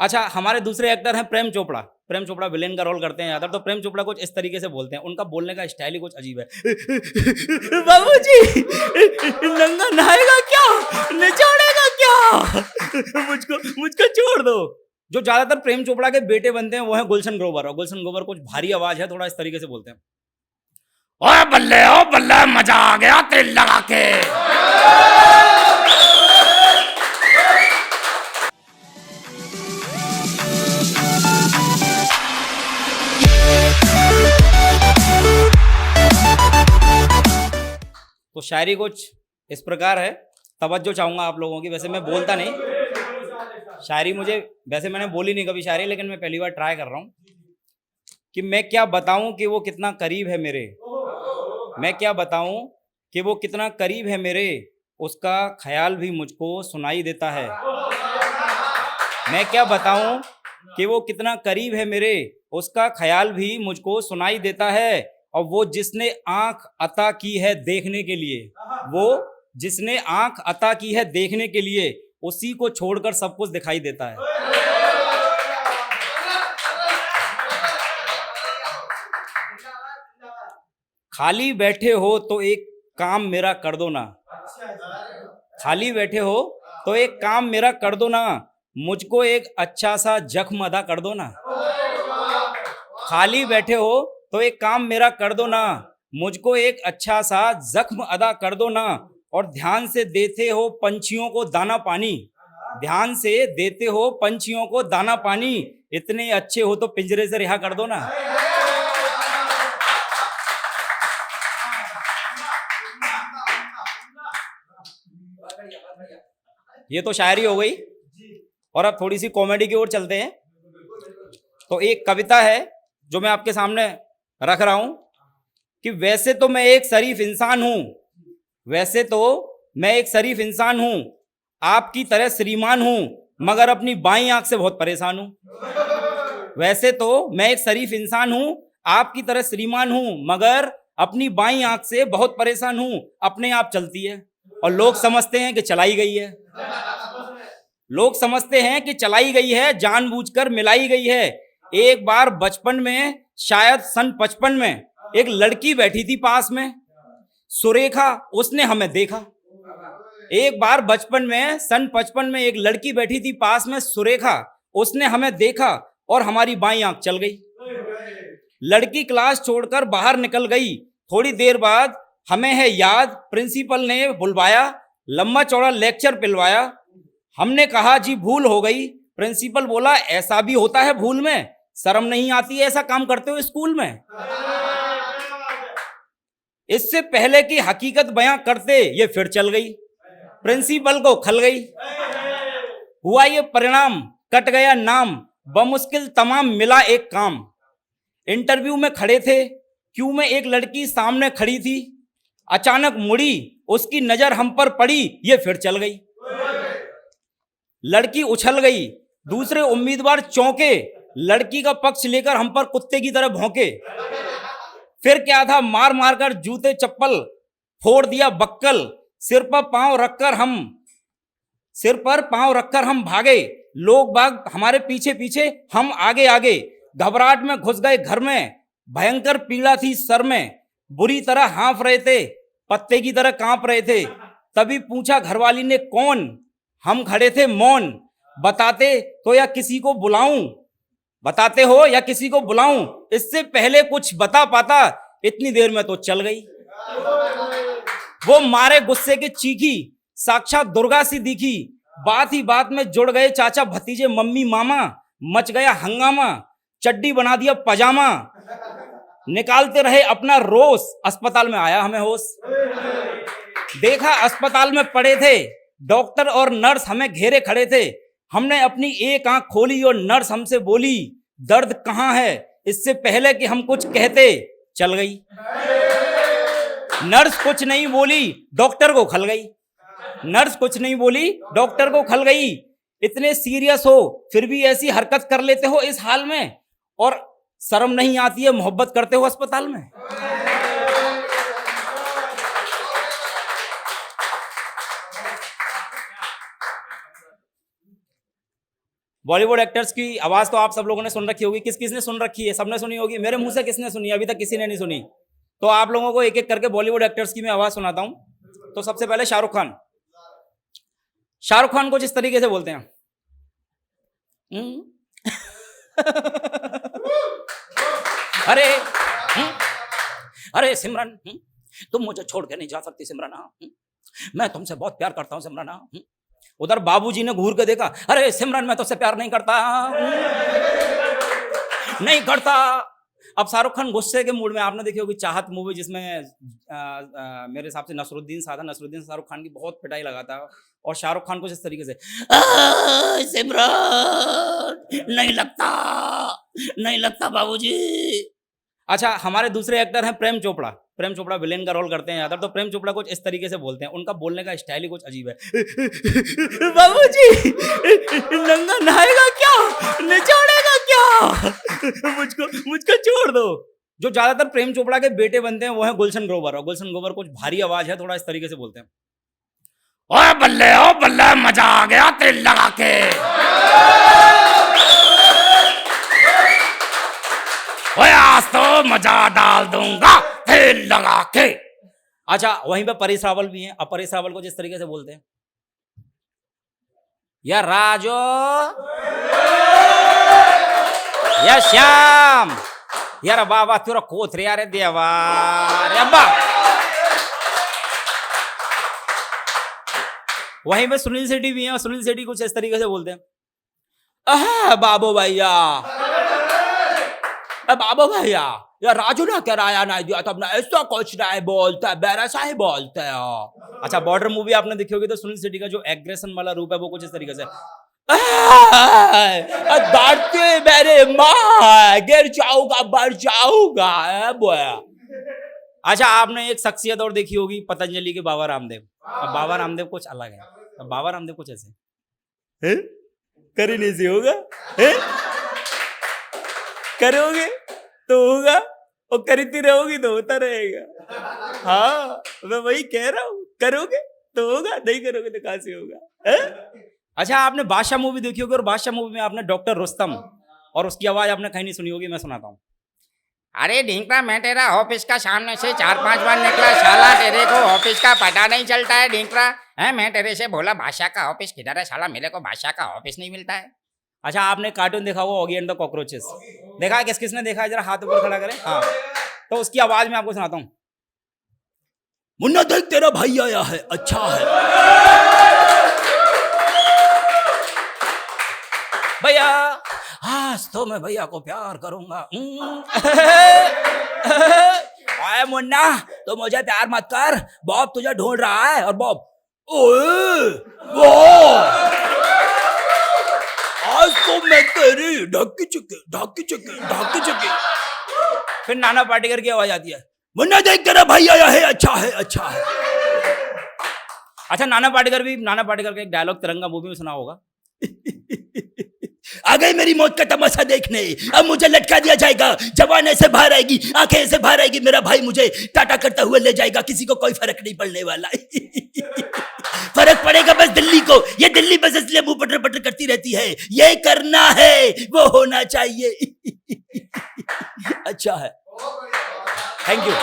अच्छा, हमारे दूसरे एक्टर हैं प्रेम चोपड़ा। प्रेम चोपड़ा विलेन का रोल करते हैं ज़्यादातर, तो प्रेम चोपड़ा कुछ इस तरीके से बोलते हैं, उनका बोलने का स्टाइल ही कुछ अजीब है। बाबूजी, नंगा नहाएगा क्या, निचोड़ेगा क्या, मुझको मुझको छोड़ दो। जो ज्यादातर प्रेम चोपड़ा के बेटे बनते हैं वो है गुलशन ग्रोवर, और गुलशन ग्रोवर कुछ भारी आवाज है, थोड़ा इस तरीके से बोलते हैं। ओ बल्ले मजा आ गया तेल लगा के। तो शायरी कुछ इस प्रकार है, तवज्जो चाहूंगा आप लोगों की। वैसे मैं बोलता नहीं शायरी, मुझे वैसे मैंने बोली नहीं कभी शायरी, लेकिन मैं पहली बार ट्राई कर रहा हूँ कि मैं क्या बताऊं कि वो कितना करीब है मेरे। मैं क्या बताऊं कि वो कितना करीब है मेरे, उसका ख्याल भी मुझको सुनाई देता है। मैं क्या बताऊं कि वो कितना करीब है मेरे, उसका ख्याल भी मुझको सुनाई देता है। और वो जिसने आंख अता की है देखने के लिए, वो जिसने आंख अता की है देखने के लिए, उसी को छोड़कर सब कुछ दिखाई देता है। खाली बैठे हो तो एक काम मेरा कर दो ना, खाली बैठे हो तो एक काम मेरा कर दो ना, मुझको एक अच्छा सा जख्म अदा कर दो ना। खाली बैठे हो तो एक काम मेरा कर दो ना, मुझको एक अच्छा सा जख्म अदा कर दो ना। और ध्यान से देते हो पंछियों को दाना पानी, ध्यान से देते हो पंछियों को दाना पानी, इतने अच्छे हो तो पिंजरे से रिहा कर दो ना। ये तो शायरी हो गई, और अब थोड़ी सी कॉमेडी की ओर चलते हैं। तो एक कविता है जो मैं आपके सामने रख रहा हूं कि वैसे तो मैं एक शरीफ इंसान हूं, वैसे तो मैं एक शरीफ इंसान हूं, आपकी तरह श्रीमान हूं, मगर अपनी बाईं आंख से बहुत परेशान हूं। वैसे तो मैं एक शरीफ इंसान हूं, आपकी तरह श्रीमान हूं, मगर अपनी बाईं आंख से बहुत परेशान हूं। अपने आप चलती है और लोग समझते हैं कि चलाई गई है, लोग समझते हैं कि चलाई गई है, जानबूझकर मिलाई गई है। एक बार बचपन में, शायद सन 55 में, एक लड़की बैठी थी पास में, सुरेखा, उसने हमें देखा। एक बार बचपन में, सन 55 में, एक लड़की बैठी थी पास में, सुरेखा, उसने हमें देखा और हमारी बाईं आंख चल गई। लड़की क्लास छोड़कर बाहर निकल गई। थोड़ी देर बाद हमें है याद, प्रिंसिपल ने बुलवाया, लंबा चौड़ा लेक्चर पिलवाया। हमने कहा जी भूल हो गई। प्रिंसिपल बोला ऐसा भी होता है भूल में, शर्म नहीं आती है ऐसा काम करते हो स्कूल में। इससे पहले कि हकीकत बयां करते ये फिर चल गई, प्रिंसिपल को खल गई। हुआ ये परिणाम, कट गया नाम, बमुश्किल तमाम मिला एक काम। इंटरव्यू में खड़े थे, क्यू में एक लड़की सामने खड़ी थी, अचानक मुड़ी, उसकी नजर हम पर पड़ी, ये फिर चल गई। लड़की उछल गई, दूसरे उम्मीदवार चौंके, लड़की का पक्ष लेकर हम पर कुत्ते की तरह भौंके। फिर क्या था, मार मारकर जूते चप्पल फोड़ दिया बक्कल, सिर पर पांव रखकर हम भागे, लोग बाग हमारे पीछे पीछे, हम आगे आगे। घबराहट में घुस गए घर में, भयंकर पीड़ा थी सर में, बुरी तरह हाँफ रहे थे, पत्ते की तरह कांप रहे थे। तभी पूछा घरवाली ने कौन, हम खड़े थे मौन। बताते तो या किसी को बुलाऊं, बताते हो या किसी को बुलाऊं, इससे पहले कुछ बता पाता, इतनी देर में तो चल गई। वो मारे गुस्से के चीखी, साक्षात दुर्गा सी दिखी। बात ही बात में जुड़ गए चाचा भतीजे मम्मी मामा, मच गया हंगामा, चड्डी बना दिया पजामा। निकालते रहे अपना रोष, अस्पताल में आया हमें होश। देखा अस्पताल में पड़े थे, डॉक्टर और नर्स हमें घेरे खड़े थे। हमने अपनी एक आंख खोली और नर्स हमसे बोली दर्द कहाँ है, इससे पहले कि हम कुछ कहते चल गई। नर्स कुछ नहीं बोली, डॉक्टर को खल गई। नर्स कुछ नहीं बोली, डॉक्टर को खल गई। इतने सीरियस हो फिर भी ऐसी हरकत कर लेते हो इस हाल में, और शर्म नहीं आती है मोहब्बत करते हो अस्पताल में। बॉलीवुड एक्टर्स की आवाज तो आप सब लोगों ने सुन रखी होगी, किस किसने सुन रखी है? सबने सुनी होगी। मेरे मुंह से किसने सुनी? अभी तक किसी ने नहीं सुनी। तो आप लोगों को एक एक करके बॉलीवुड एक्टर्स की मैं आवाज सुनाता हूं। तो सबसे पहले शाहरुख खान। शाहरुख खान कुछ इस तरीके से बोलते हैं। अरे अरे सिमरन, तुम मुझे छोड़ के नहीं जा सकती सिमरन, मैं तुमसे बहुत प्यार करता हूं सिमरन। उधर बाबूजी ने घूर के देखा, अरे सिमरन मैं तुझसे प्यार नहीं करता, नहीं करता। अब शाहरुख खान गुस्से के मूड में, आपने देखी होगी चाहत मूवी, जिसमें मेरे हिसाब से नसरुद्दीन शाहरुख खान की बहुत पिटाई लगाता है, और शाहरुख खान कुछ इस तरीके से, सिमरन नहीं लगता बाबूजी। अच्छा, हमारे दूसरे एक्टर हैं प्रेम चोपड़ा। प्रेम चोपड़ा विलेन का रोल करते हैं ज्यादातर। तो प्रेम चोपड़ा कुछ इस तरीके से बोलते हैं, उनका बोलने का स्टाइल ही कुछ अजीब है। बाबूजी नंगा नहाएगा क्या, निचोड़ेगा क्या, मुझको छोड़ दो। जो ज्यादातर प्रेम चोपड़ा के बेटे बनते हैं वो है गुलशन ग्रोवर, और गुलशन ग्रोवर कुछ भारी आवाज है, थोड़ा इस तरीके से बोलते हैं, ओ बल्ले मजा आ गया तेल लगा के, आज तो मजा डाल दूंगा तेल लगा के। अच्छा, वहीं पे परेश रावल भी हैं। अब परेश रावल को जिस तरीके से बोलते हैं, या राजो, या श्याम, यार बाबा तेरा कोथ रे यार देवा रे अब्बा। वहीं पे सुनील शेट्टी भी हैं, और सुनील शेट्टी कुछ इस तरीके से बोलते हैं, बाबू भैया, बाबा भैया, यार राजू ने किराया नहीं दिया तब ना, ऐसा कुछ नहीं बोलता, बेरसा ही बोलते हो। अच्छा, बॉर्डर मूवी आपने देखी होगी, तो सुनील शेट्टी का जो एग्रेशन वाला रूप है वो कुछ इस तरीके से, मेरे माँ गिर जाऊंगा, बढ़ जाऊंगा बोया। अच्छा, आपने एक शख्सियत और देखी होगी, पतंजलि के बाबा रामदेव। अब बाबा रामदेव कुछ अलग है। अब बाबा रामदेव कुछ ऐसे कर ही नहीं से होगा, करोगे तो होगा, और करती रहोगी तो होता रहेगा। हाँ, मैं वही कह रहा हूं, करोगे तो होगा, नहीं करोगे तो कहां से होगा। अच्छा, आपने बादशाह मूवी देखी होगी, और बादशाह मूवी में आपने डॉक्टर रुस्तम, और उसकी आवाज आपने कहीं नहीं सुनी होगी, मैं सुनाता हूँ। अरे ढींकरा, मैं तेरा ऑफिस का सामने से 4-5 बार निकला, साला तेरे को ऑफिस का पता नहीं चलता है ढींकरा, है? मैं तेरे से बोला बादशाह का ऑफिस किधर है, साला मेरे को बादशाह का ऑफिस नहीं मिलता है। अच्छा, आपने कार्टून देखा हुआ ऑगी एंड द कॉकरोचेस, देखा है? किस किसने देखा है? जरा हाथ ऊपर खड़ा करें। हाँ, तो उसकी आवाज में आपको सुनाता हूं। मुन्ना देख तेरा भाई आया है, अच्छा है भैया, आज तो मैं भैया को प्यार करूंगा। आए मुन्ना, तो मुझे प्यार मत कर, बॉब तुझे ढूंढ रहा है। और बॉब, ओए आज तो मैं तेरी ढाकी चुकी। फिर नाना पाटेकर की आवाज आती है, मुन्ना देख तेरा भाई आया है, अच्छा है। अच्छा, नाना पाटेकर का एक डायलॉग तिरंगा मूवी में सुना होगा, आ गई मेरी मौत का तमाशा देखने, अब मुझे लटका दिया जाएगा, जवान ऐसे बाहर आएगी, आंखें ऐसे बाहर आएगी, मेरा भाई मुझे टाटा करता हुआ ले जाएगा, किसी को कोई फर्क नहीं पड़ने वाला। फर्क पड़ेगा बस दिल्ली को, ये दिल्ली बस इसलिए मुंह पटर पटर करती रहती है, ये करना है, वो होना चाहिए। अच्छा है, थैंक यू।